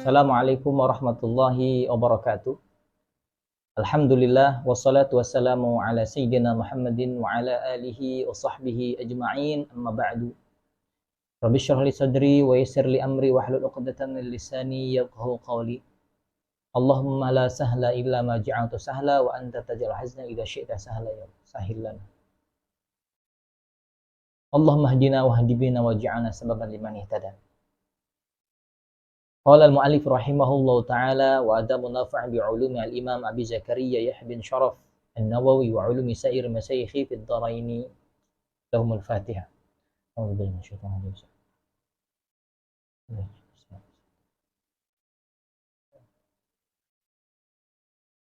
Assalamualaikum warahmatullahi wabarakatuh. Alhamdulillah wassalatu wassalamu ala sayyidina Muhammadin wa ala alihi wa sahbihi ajma'in, amma ba'du. Rabbi shrah li sadri wa yassir li amri wahlul 'uqdatam min lisani yafqahu qawli. Allahumma la sahla illa ma ja'altu sahla wa anta taj'al hazna idza syi'ta sahla ya sahil lana. Allahumma hdina wa hdi bina waj'alna sababan liman ihtada. Qala al-mu'allif rahimahullahu ta'ala wa adamu nafa' bi'ulumi al-imam Abi Zakaria Yahya bin Sharaf an-Nawawi wa ulumi sa'ir masyayikhi fid dharaini lahumul Fatihah. A'udzu billahi minasyaitonir rajim.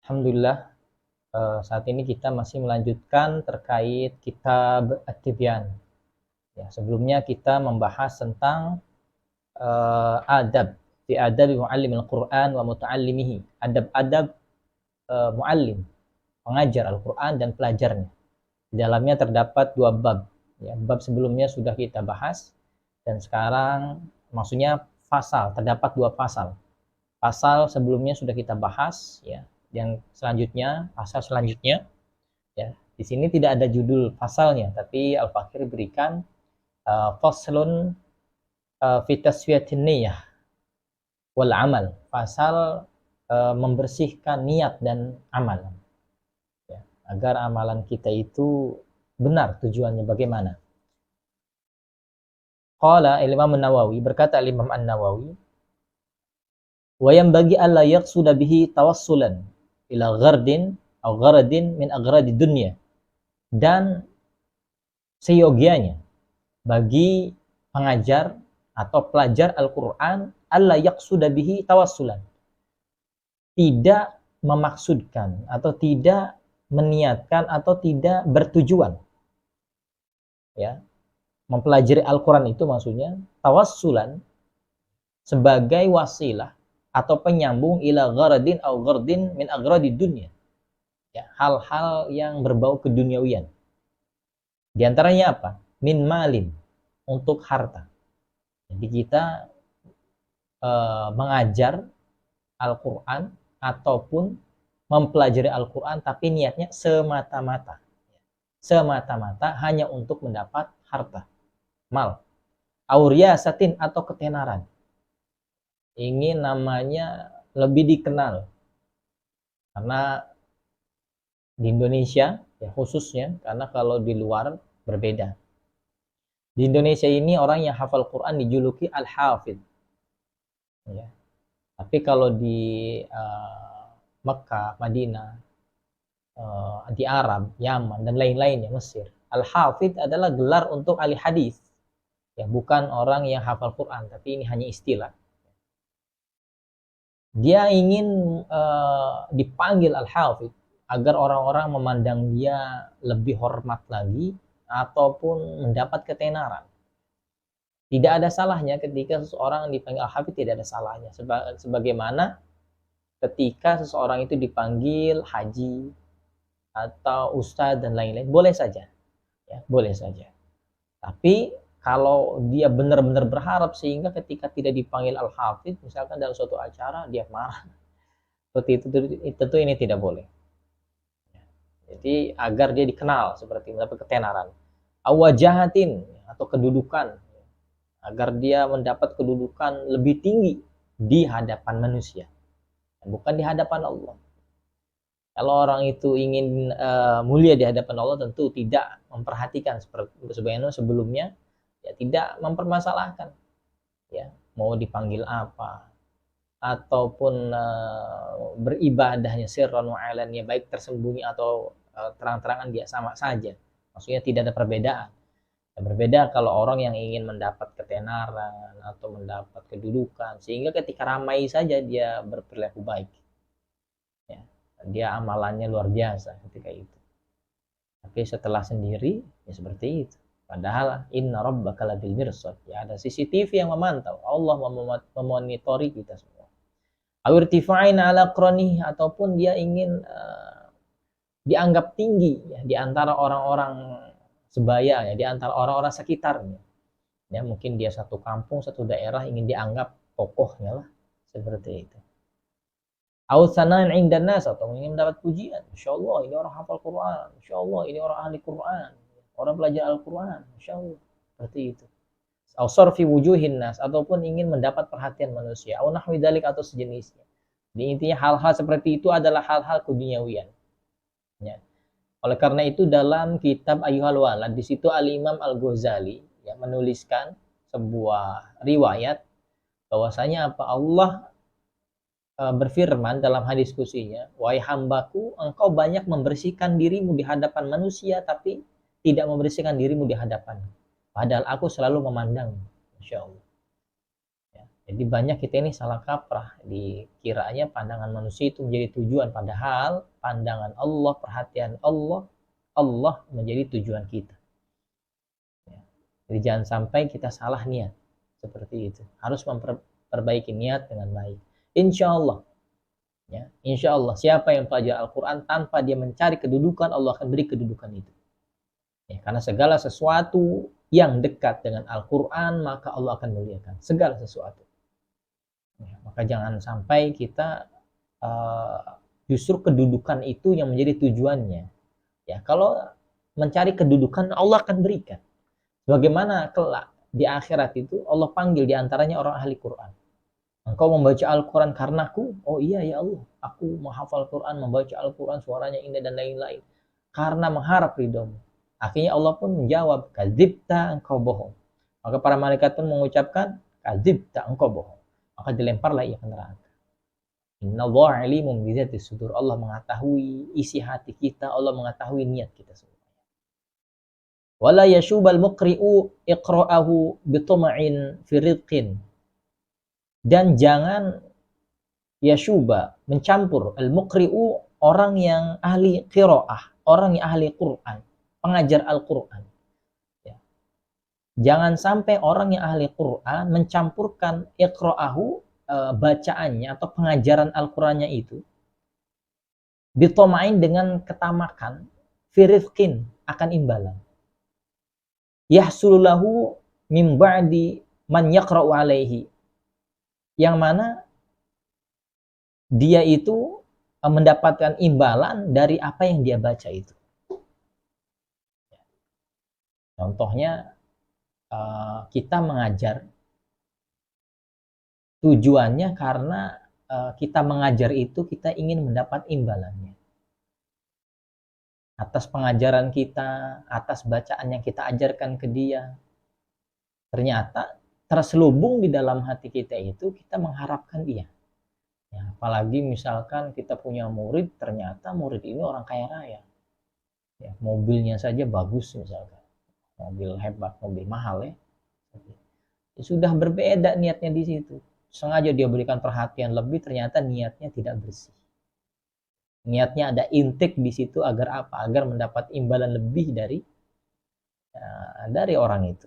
Alhamdulillah, saat ini kita masih melanjutkan terkait kitab At-Tibyan. Ya, sebelumnya kita membahas tentang adab fi adab muallimil Quran wa muta'allimihi, adab-adab muallim, pengajar Al-Quran dan pelajarnya. Di dalamnya terdapat dua bab. Ya, bab sebelumnya sudah kita bahas dan sekarang maksudnya terdapat dua pasal. Pasal sebelumnya sudah kita bahas, ya. Yang selanjutnya, pasal selanjutnya, ya. Di sini tidak ada judul pasalnya, tapi Al-Fakir berikan faslun fi tasfiyatin niyyah wal amal, pasal membersihkan niat dan amal, ya, agar amalan kita itu benar tujuannya bagaimana. Qala Imam An-Nawawi, berkata Imam An-Nawawi, wa yanbaghi alla yaqsuda bihi tawassulan ila ghardin aw gharadin min aghradi dunya, dan seyogianya bagi pengajar atau pelajar Al-Quran alla yaqsuda bihi tawassulan, tidak memaksudkan atau tidak meniatkan atau tidak bertujuan, ya, mempelajari Al-Quran itu maksudnya tawassulan sebagai wasilah atau penyambung ila gharadin au ghardin min aghradi dunya, ya, hal-hal yang berbau keduniawian. Di antaranya apa? Min malin, untuk harta. Jadi kita mengajar Al-Quran ataupun mempelajari Al-Quran tapi niatnya semata-mata hanya untuk mendapat harta, mal, auriyasatin, atau ketenaran, ingin namanya lebih dikenal. Karena di Indonesia, ya khususnya, karena kalau di luar berbeda. Di Indonesia ini orang yang hafal Quran dijuluki Al-Hafidh, ya. Tapi kalau di Mekah, Madinah, di Arab, Yaman, dan lain-lainnya, Mesir, Al-Hafidh adalah gelar untuk ahli hadis, ya, bukan orang yang hafal Quran, tapi ini hanya istilah. Dia ingin dipanggil Al-Hafidh agar orang-orang memandang dia lebih hormat lagi ataupun mendapat ketenaran. Tidak ada salahnya ketika seseorang dipanggil Al-Hafidh, tidak ada salahnya. Sebagaimana ketika seseorang itu dipanggil haji atau ustadz dan lain-lain, boleh saja, ya, boleh saja. Tapi kalau dia benar-benar berharap sehingga ketika tidak dipanggil Al-Hafidh, misalkan dalam suatu acara dia marah, seperti itu, tentu ini tidak boleh. Jadi agar dia dikenal seperti mendapat ketenaran, awajahatin, atau kedudukan, agar dia mendapat kedudukan lebih tinggi di hadapan manusia, bukan di hadapan Allah. Kalau orang itu ingin mulia di hadapan Allah, tentu tidak memperhatikan sebagaimana sebelumnya, ya, tidak mempermasalahkan, ya, mau dipanggil apa, ataupun beribadahnya sirran wa alaniyah, baik tersembunyi atau terang-terangan, dia sama saja. Maksudnya tidak ada perbedaan. Ya, berbeda kalau orang yang ingin mendapat ketenaran atau mendapat kedudukan sehingga ketika ramai saja dia berperilaku baik, ya, dia amalannya luar biasa ketika itu. Tapi setelah sendiri, ya seperti itu. Padahal inna rabbaka labil mirsad, ya, ada CCTV yang memantau. Allah memonitori kita semua. Awirtifa'in ala qrani, ataupun dia ingin dianggap tinggi, ya, di antara orang-orang sebaya, ya, di antara orang-orang sekitarnya. Ya, mungkin dia satu kampung, satu daerah ingin dianggap tokohnya lah, seperti itu. Au sana'in 'indan nas, atau ingin mendapat pujian, masyaallah ini orang hafal Quran, masyaallah ini orang ahli Quran, orang belajar Al-Quran, masyaallah, seperti itu. Au sarfi wujuhin nas, ataupun ingin mendapat perhatian manusia, au nahwi dzalik, atau sejenisnya. Jadi intinya hal-hal seperti itu adalah hal-hal keduniawian. Ya. Oleh karena itu dalam kitab Ayyuhal Walad, di situ Al-Imam Al-Ghazali ya menuliskan sebuah riwayat bahwasanya apa, Allah berfirman dalam hadis qudsinya, wahai hambaku, engkau banyak membersihkan dirimu di hadapan manusia tapi tidak membersihkan dirimu di hadapan, padahal aku selalu memandangmu. Masya Allah. Ya, jadi banyak kita ini salah kaprah, dikiranya pandangan manusia itu menjadi tujuan, padahal pandangan Allah, perhatian Allah, Allah menjadi tujuan kita. Ya. Jadi jangan sampai kita salah niat seperti itu. Harus memperbaiki niat dengan baik. Insya Allah, ya, insya Allah siapa yang belajar Al-Quran tanpa dia mencari kedudukan, Allah akan beri kedudukan itu. Ya, karena segala sesuatu yang dekat dengan Al-Quran maka Allah akan muliakan segala sesuatu. Ya, maka jangan sampai kita justru kedudukan itu yang menjadi tujuannya. Ya, kalau mencari kedudukan Allah akan berikan. Bagaimana kelak di akhirat itu Allah panggil diantaranya orang ahli Quran. Engkau membaca Al-Quran karenaku? Oh iya ya Allah, aku menghafal Quran, membaca Al-Quran, suaranya indah dan lain-lain. Karena mengharap ridhomu. Akhirnya Allah pun menjawab, kadzibta, engkau bohong. Maka para malaikat pun mengucapkan, kadzibta, engkau bohong. Maka dilemparlah ia ke neraka. Innallaha alimun bidzati sudur. Allah mengetahui isi hati kita, Allah mengetahui niat kita semua. Wala yashubal muqri'u iqra'ahu bituma'in fi ridqin. Dan jangan yashuba, mencampur, al-muqri'u, orang yang ahli qiraah, orang yang ahli Quran, pengajar Al-Quran. Ya. Jangan sampai orang yang ahli Quran mencampurkan iqra'ahu, bacaannya atau pengajaran Al-Qurannya itu, bitomain, dengan ketamakan, firifkin, akan imbalan. Yahsululahu min ba'di man yaqra'u alaihi, yang mana dia itu mendapatkan imbalan dari apa yang dia baca itu. Contohnya kita mengajar, tujuannya karena kita mengajar itu kita ingin mendapat imbalannya atas pengajaran kita, atas bacaan yang kita ajarkan ke dia. Ternyata terselubung di dalam hati kita itu kita mengharapkan dia. Ya, apalagi misalkan kita punya murid, ternyata murid ini orang kaya raya. Ya, mobilnya saja bagus misalkan. Mobil hebat, mobil mahal ya. Ya, sudah berbeda niatnya di situ. Sengaja dia berikan perhatian lebih, ternyata niatnya tidak bersih. Niatnya ada intik di situ agar apa? Agar mendapat imbalan lebih dari orang itu.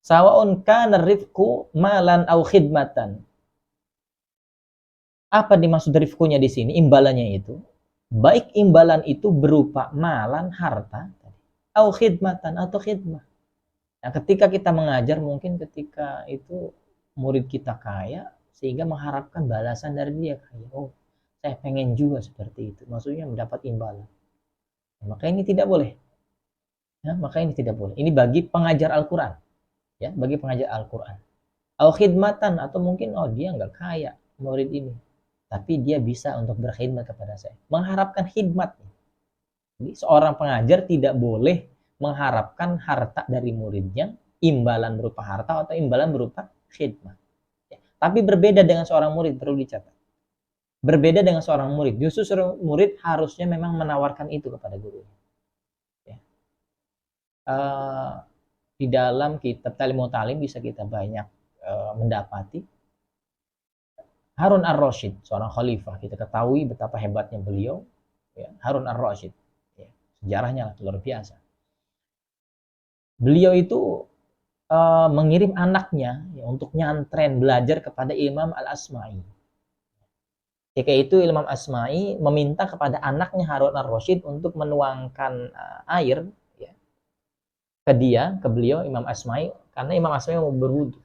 Sawa'un kana rifqu malan au khidmatan. Apa dimaksud rifqunya di sini? Imbalannya itu, baik imbalan itu berupa malan, harta, au khidmatan, atau khidmah. Nah, ketika kita mengajar, mungkin ketika itu murid kita kaya sehingga mengharapkan balasan dari dia kaya. Oh, saya pengen juga seperti itu. Maksudnya mendapat imbalan. Nah, maka ini tidak boleh. Ya, maka ini tidak boleh. Ini bagi pengajar Al-Quran. Ya, bagi pengajar Al-Quran. Au khidmatan, atau mungkin dia nggak kaya murid ini, tapi dia bisa untuk berkhidmat kepada saya. Mengharapkan khidmat. Jadi seorang pengajar tidak boleh mengharapkan harta dari muridnya, imbalan berupa harta atau imbalan berupa khidmat. Ya. Tapi berbeda dengan seorang murid, perlu dicatat. Berbeda dengan seorang murid. Justru seorang murid harusnya memang menawarkan itu kepada gurunya. Ya. Di dalam kitab Ta'limut Ta'lim bisa kita banyak mendapati Harun Ar-Rasyid, seorang khalifah. Kita ketahui betapa hebatnya beliau. Ya, Harun Ar-Rasyid. Ya, sejarahnya luar biasa. Beliau itu mengirim anaknya ya, untuk nyantren belajar kepada Imam Al-Asma'i. Ketika itu Imam Asma'i meminta kepada anaknya Harun Ar-Rasyid untuk menuangkan air ya, ke beliau Imam Asma'i, karena Imam Asma'i mau berwudu.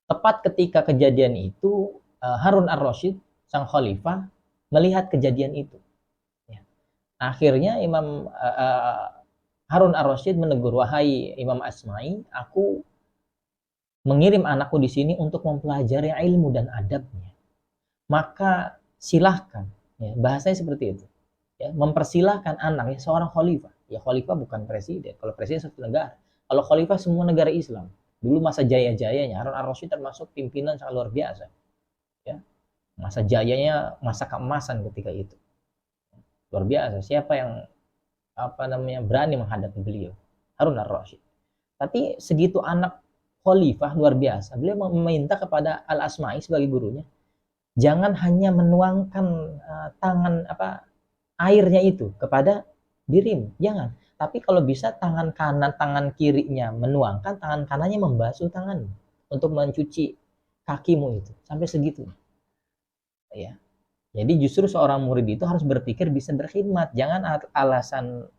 Tepat ketika kejadian itu, Harun ar-Rasyid, sang khalifah, melihat kejadian itu. Ya. Akhirnya Harun ar-Rasyid menegur, "Wahai Imam Asma'i, aku mengirim anakku di sini untuk mempelajari ilmu dan adabnya. Maka silahkan," ya, bahasanya seperti itu. Ya, mempersilahkan anaknya seorang khalifah. Ya khalifah bukan presiden. Kalau presiden satu negara. Kalau khalifah semua negara Islam. Dulu masa jaya-jayanya Harun ar-Rasyid termasuk pimpinan sangat luar biasa. Ya, masa jayanya, masa keemasan ketika itu. Luar biasa. Siapa yang berani menghadapi beliau? Harun ar-Rasyid. Tapi segitu anak khalifah luar biasa. Beliau meminta kepada Al-Asma'i sebagai gurunya, jangan hanya menuangkan tangan airnya itu kepada dirimu, jangan. Tapi kalau bisa tangan kanan, tangan kirinya menuangkan, tangan kanannya membasuh tanganmu untuk mencuci kakimu itu. Sampai segitu. Ya. Jadi justru seorang murid itu harus berpikir bisa berkhidmat. Jangan alasan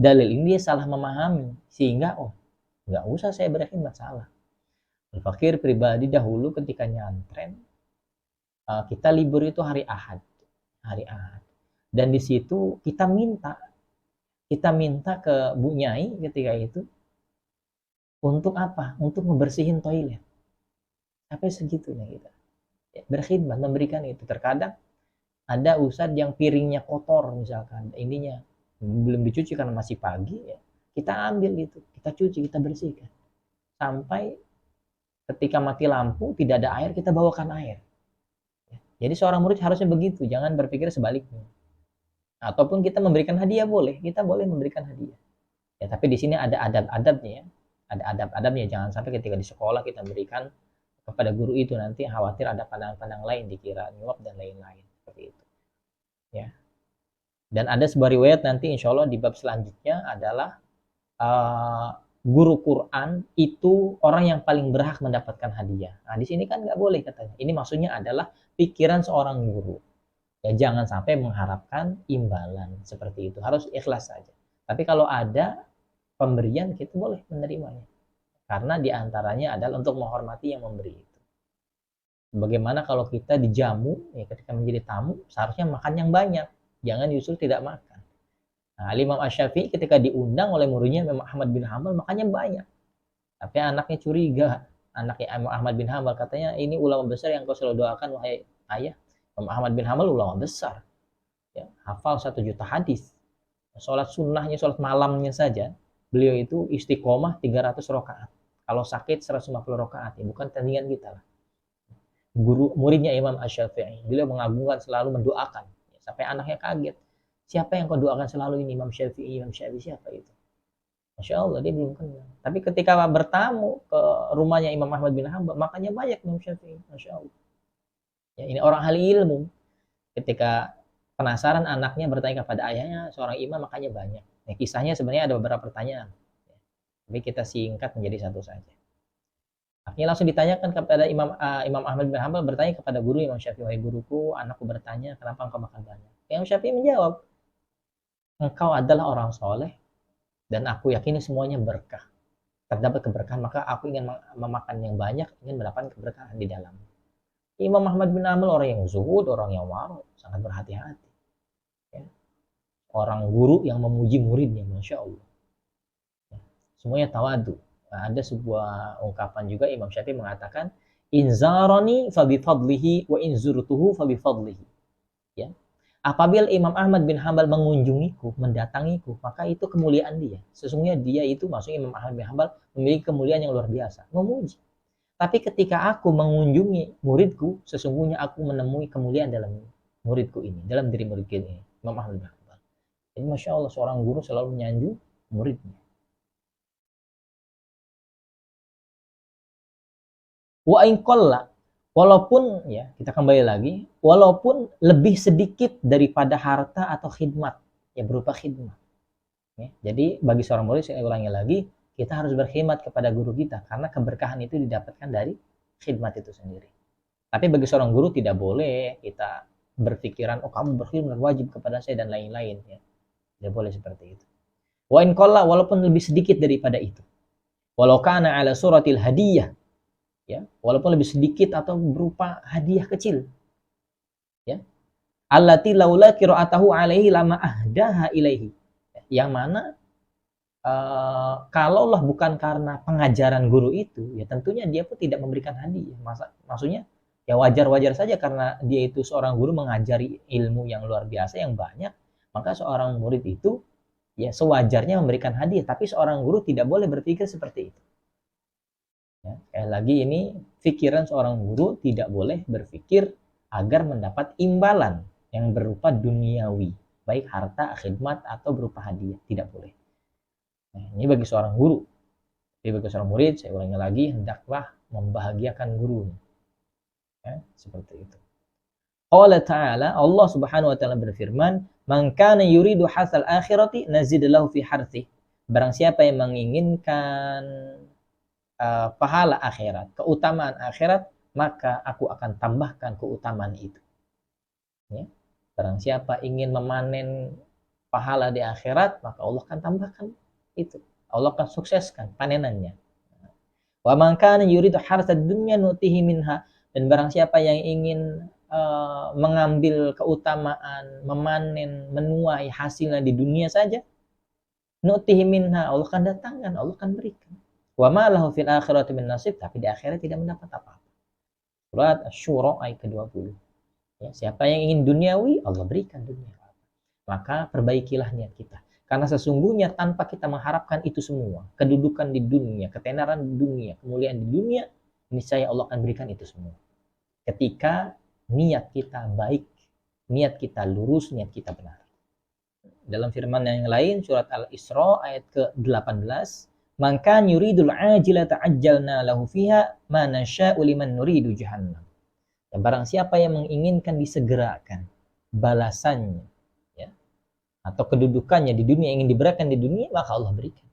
dalil ini dia salah memahami. Sehingga, nggak usah saya berkhidmat, salah. Al-Fakir pribadi dahulu ketika nyantren, kita libur itu hari Ahad. Hari Ahad. Dan di situ kita minta ke Bu Nyai ketika itu untuk apa? Untuk membersihin toilet. Sampai segitunya kita. Ya, berkhidmat, memberikan itu. Terkadang ada ustadz yang piringnya kotor misalkan, ininya belum dicuci karena masih pagi, ya kita ambil gitu, kita cuci, kita bersihkan. Sampai ketika mati lampu, tidak ada air, kita bawakan air. Jadi seorang murid harusnya begitu, jangan berpikir sebaliknya. Ataupun kita memberikan hadiah boleh, kita boleh memberikan hadiah. Ya, tapi di sini ada adab-adabnya ya. Ada adab-adabnya, jangan sampai ketika di sekolah kita berikan kepada guru itu nanti khawatir ada pandang-pandang lain dikira nyuap dan lain-lain seperti itu. Ya. Dan ada sebuah riwayat nanti insya Allah di bab selanjutnya adalah guru Quran itu orang yang paling berhak mendapatkan hadiah. Nah, di sini kan nggak boleh katanya. Ini maksudnya adalah pikiran seorang guru. Ya jangan sampai mengharapkan imbalan seperti itu. Harus ikhlas saja. Tapi kalau ada pemberian kita boleh menerimanya. Karena diantaranya adalah untuk menghormati yang memberi itu. Bagaimana kalau kita dijamu, ya ketika menjadi tamu, seharusnya makan yang banyak. Jangan justru tidak makan. Nah, Imam Asy-Syafi'i ketika diundang oleh muridnya Imam Ahmad bin Hanbal, makannya banyak. Tapi anaknya curiga. Anaknya Imam Ahmad bin Hanbal katanya, ini ulama besar yang kau selalu doakan, wahai ayah. Imam Ahmad bin Hanbal ulama besar. Ya, hafal 1 juta hadis. Sholat sunnahnya, sholat malamnya saja, beliau itu istiqomah 300 rakaat. Kalau sakit 150 rakaat, ya bukan tandingan kita lah. Guru muridnya Imam Asy-Syafi'i, beliau mengagungkan, selalu mendoakan. Ya, sampai anaknya kaget. Siapa yang kau doakan selalu ini? Imam Syafi'i. Imam Syafi'i siapa itu? Masya Allah, dia belum kenal. Tapi ketika bertamu ke rumahnya Imam Ahmad bin Hanbal, makanya banyak Imam Syafi'i. Masya Allah. Ya, ini orang ahli ilmu. Ketika penasaran anaknya bertanya kepada ayahnya, seorang imam, makanya banyak. Ya, kisahnya sebenarnya ada beberapa pertanyaan. Ya, tapi kita singkat menjadi satu saja. Akhirnya langsung ditanyakan kepada Imam Ahmad bin Hanbal, bertanya kepada guru Imam Syafi'i, wahai guruku, anakku bertanya, kenapa engkau makan banyak? Imam Syafi'i menjawab, engkau adalah orang soleh, dan aku yakini semuanya berkah. Terdapat keberkahan, maka aku ingin memakan yang banyak, ingin mendapatkan keberkahan di dalam. Imam Ahmad bin Hanbal orang yang zuhud, orang yang waro, sangat berhati-hati. Ya. Orang guru yang memuji muridnya, Masya Allah. Ya. Semuanya tawadu. Nah, ada sebuah ungkapan juga Imam Syafi'i mengatakan, inzarani fabifadlihi wa inzurtuhu fabifadlihi. Ya. Apabila Imam Ahmad bin Hanbal mengunjungiku, mendatangiku, maka itu kemuliaan dia. Sesungguhnya dia itu, maksudnya Imam Ahmad bin Hanbal, memiliki kemuliaan yang luar biasa. Memuji. Tapi ketika aku mengunjungi muridku, sesungguhnya aku menemui kemuliaan dalam muridku ini, dalam diri muridku ini, Imam Ahmad bin Hanbal. Jadi Masya Allah, seorang guru selalu menyanjung muridnya. Wa in qalla, walaupun ya, kita kembali lagi, walaupun lebih sedikit daripada harta atau khidmat, ya berupa khidmat. Ya, jadi bagi seorang murid, saya ulangi lagi, kita harus berkhidmat kepada guru kita karena keberkahan itu didapatkan dari khidmat itu sendiri. Tapi bagi seorang guru tidak boleh kita berpikiran, oh kamu berkhidmat wajib kepada saya dan lain-lain, ya. Tidak boleh seperti itu. Wa in qalla, walaupun lebih sedikit daripada itu. Walau kana ala suratil hadiyah, ya, walaupun lebih sedikit atau berupa hadiah kecil, ya. Allati laula qira'atahu alaihi lama ahdaha ilaihi. Yang mana kalaulah bukan karena pengajaran guru itu, ya tentunya dia pun tidak memberikan hadiah. Maksudnya ya wajar-wajar saja karena dia itu seorang guru mengajari ilmu yang luar biasa yang banyak, maka seorang murid itu ya sewajarnya memberikan hadiah, tapi seorang guru tidak boleh berpikir seperti itu. Ya, sekali lagi ini pikiran seorang guru tidak boleh berpikir agar mendapat imbalan yang berupa duniawi, baik harta, khidmat atau berupa hadiah, tidak boleh. Nah, ini bagi seorang guru. Jadi bagi seorang murid, saya ulangi lagi, hendaklah membahagiakan gurunya. Ya, seperti itu. Qala ta'ala, Allah Subhanahu wa taala berfirman, "Man kana yuridu hasal akhirati nazid lahu fi harthi." Barang siapa yang menginginkan pahala akhirat, keutamaan akhirat, maka aku akan tambahkan keutamaan itu. Ya. Barang siapa ingin memanen pahala di akhirat, maka Allah akan tambahkan itu. Allah akan sukseskan panenannya. Wa man kana yuridu harsad dunya nutihi minha, dan barang siapa yang ingin mengambil keutamaan, memanen, menuai hasilnya di dunia saja, nutihi minha, Allah akan datangkan, Allah akan berikan. Wa ma lahu fil akhirati min nasib, tapi di akhirat tidak mendapat apa-apa. Surat Asy-Syura ayat ke-20. Ya, siapa yang ingin duniawi, Allah berikan dunia. Maka perbaikilah niat kita. Karena sesungguhnya tanpa kita mengharapkan itu semua, kedudukan di dunia, ketenaran di dunia, kemuliaan di dunia, niscaya Allah akan berikan itu semua. Ketika niat kita baik, niat kita lurus, niat kita benar. Dalam firman yang lain, surat Al-Isra ayat ke-18, "Man kan yuridul ajilata ajjalna lahu fiha ma nasya'u liman nuridu jahannam." Dan barang siapa yang menginginkan disegerakan balasannya, ya, atau kedudukannya di dunia, ingin diberikan di dunia, maka Allah berikan.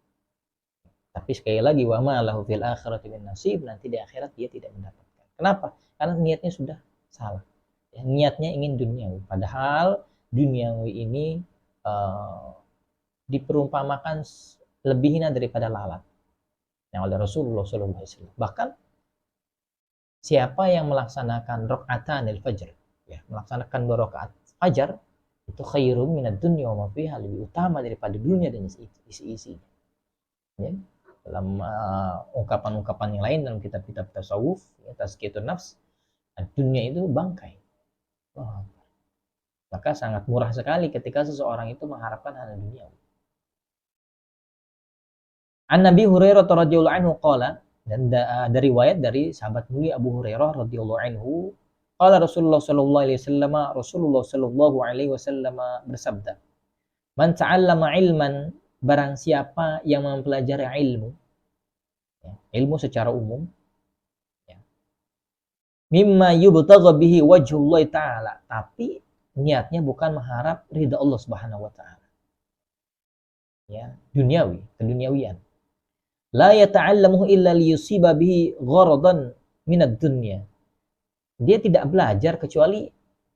Tapi sekali lagi, wa ma lahu fil akhirati min nasib, nanti di akhirat dia tidak mendapatkan. Kenapa? Karena niatnya sudah salah. Ya, niatnya ingin duniawi, padahal duniawi ini diperumpamakan lebih hina daripada lalat yang oleh Rasulullah SAW. Bahkan siapa yang melaksanakan rakaatanil fajr, ya, melaksanakan 2 rakaat fajar, itu khairum minad dunya wa ma fiha, lebih utama daripada dunia dan isi-isinya. Ya. Dalam ungkapan-ungkapan yang lain dalam kitab-kitab tasawuf, ya, tazkiyatun nafs, dunia itu bangkai. Oh. Maka sangat murah sekali ketika seseorang itu mengharapkan hal dunia. An Nabi Hurairah radhiyallahu anhu qala, dan dari riwayat dari sahabat mulia Abu Hurairah radhiyallahu anhu, qala Rasulullah sallallahu alaihi wasallam bersabda, "Man ta'allama ilman," barang siapa yang mempelajari ilmu, ya, ilmu secara umum, ya, mimma yubtagha bihi wajhullah ta'ala, tapi niatnya bukan mengharap ridha Allah Subhanahu wa taala. Ya, duniawi, keduniawian. La yata'allamuhu illa liyusiba bihi gharadan minad dunya. Dia tidak belajar kecuali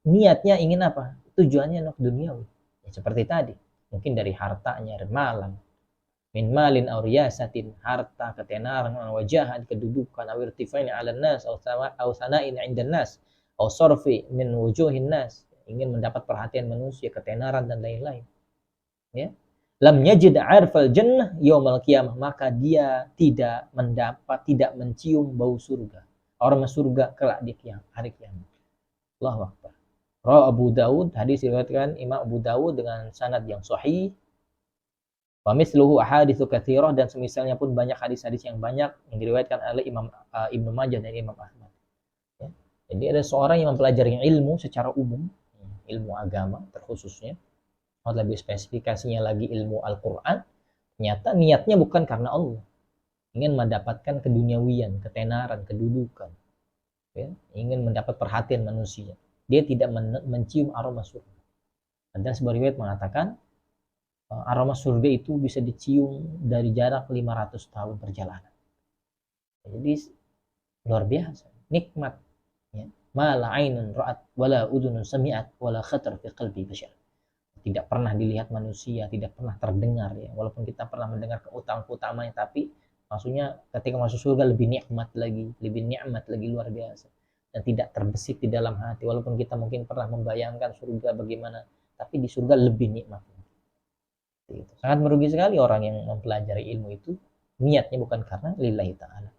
niatnya ingin apa? Tujuannya untuk duniawi. Ya, seperti tadi, mungkin dari hartanya, malam, min malin aw riyasatin, harta, ketenaran, wajahan, kedudukan, aw irtifa'in 'alan nas, aw sana'in 'indan nas, aw sarfi min wujuhin nas, ingin mendapat perhatian manusia, ketenaran dan lain-lain. Ya. Lam yajid 'arfal jannah yaumal qiyamah, maka dia tidak mencium bau surga, aroma surga kelak di hari kiamat. Allahu akbar. Rawi Abu Dawud, hadis diriwayatkan Imam Abu Dawud dengan sanad yang sahih. Wa mithluhu ahaditsu katsirah, dan semisalnya pun banyak hadis-hadis yang banyak yang diriwayatkan oleh Imam Ibnu Majah dan Imam Ahmad. Ya. Jadi ada seorang yang mempelajari ilmu secara umum, ilmu agama terkhususnya, atau lebih spesifikasinya lagi ilmu Al-Quran, ternyata niatnya bukan karena Allah, ingin mendapatkan keduniawian, ketenaran, kedudukan, ya, ingin mendapat perhatian manusia, dia tidak mencium aroma surga. Dan sebuah riwayat mengatakan aroma surga itu bisa dicium dari jarak 500 tahun perjalanan. Jadi luar biasa, nikmat, ya. Ma la ainun ra'at wala udhunun sami'at wala khatar fi qalbi bashar. Tidak pernah dilihat manusia, tidak pernah terdengar, ya. Walaupun kita pernah mendengar keutamaan-keutamaannya, tapi Maksudnya ketika masuk surga lebih nikmat lagi luar biasa. Dan tidak terbesit di dalam hati. Walaupun kita mungkin pernah membayangkan surga bagaimana, tapi di surga lebih nikmat. Gitu. Sangat merugi sekali orang yang mempelajari ilmu itu niatnya bukan karena lillahi ta'ala.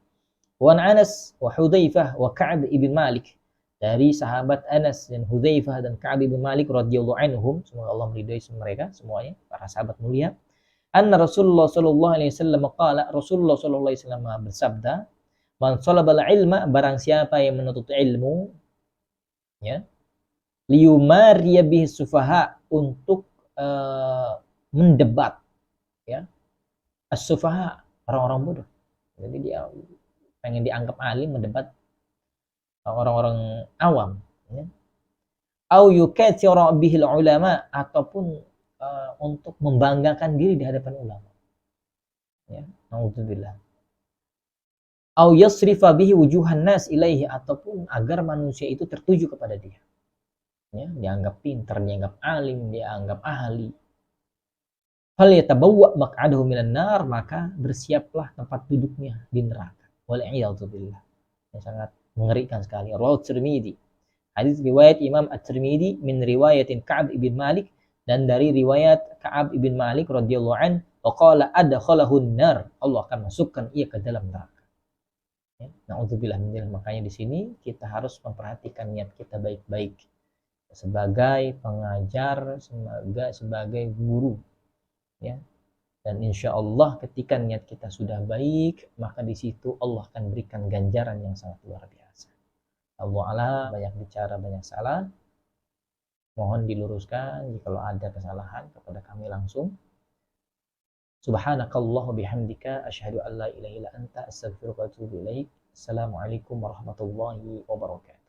Wa Anas wa Hudzaifah wa Ka'ab ibn Malik, dari sahabat Anas dan Hudzaifah dan Ka'ab ibn Malik radhiyallahu anhum, semoga Allah meridai mereka semuanya, para sahabat mulia. Anna Rasulullah sallallahu alaihi wasallam qala, Rasulullah sallallahu alaihi wasallam bersabda, man talabal ilma, barang siapa yang menuntut ilmu, ya, liyumariya bihi sufaha, untuk mendebat, ya, as-sufaha, orang-orang bodoh. Jadi dia pengen dianggap alim, mendebat orang-orang awam, ya. Au yukatsira bihil ulama, ataupun untuk membanggakan diri di hadapan ulama, ya, naudzubillah. Au yasrifa bihi wujuhan nas ilaihi, ataupun agar manusia itu tertuju kepada dia, ya, dianggap pintar, dianggap alim, dianggap ahli. Fal yatabawwa maq'adahu minan nar, maka bersiaplah tempat duduknya di neraka. Wal a'yadzu billah. Yang sangat mengerikan sekali. Rawahu Tirmidzi. Hadis riwayat Imam At-Tirmidzi min riwayatin Ka'ab ibn Malik, dan dari riwayat Ka'ab ibn Malik radhiyallahu an, wa qala adkhalahu an-nar, Allah akan masukkan ia ke dalam neraka. Ya, naudzubillah min dzalik. Makanya di sini kita harus memperhatikan niat kita baik-baik sebagai pengajar, sebagai guru, ya. Dan insya Allah ketika niat kita sudah baik, maka di situ Allah akan berikan ganjaran yang sangat luar biasa. Allah Allah, banyak bicara, banyak salah. Mohon diluruskan jika ada kesalahan kepada kami langsung. Subhanakallah wa bihamdika asyhadu an la ilaha illa anta astaghfiruka wa atubu ilaik. Assalamualaikum warahmatullahi wabarakatuh.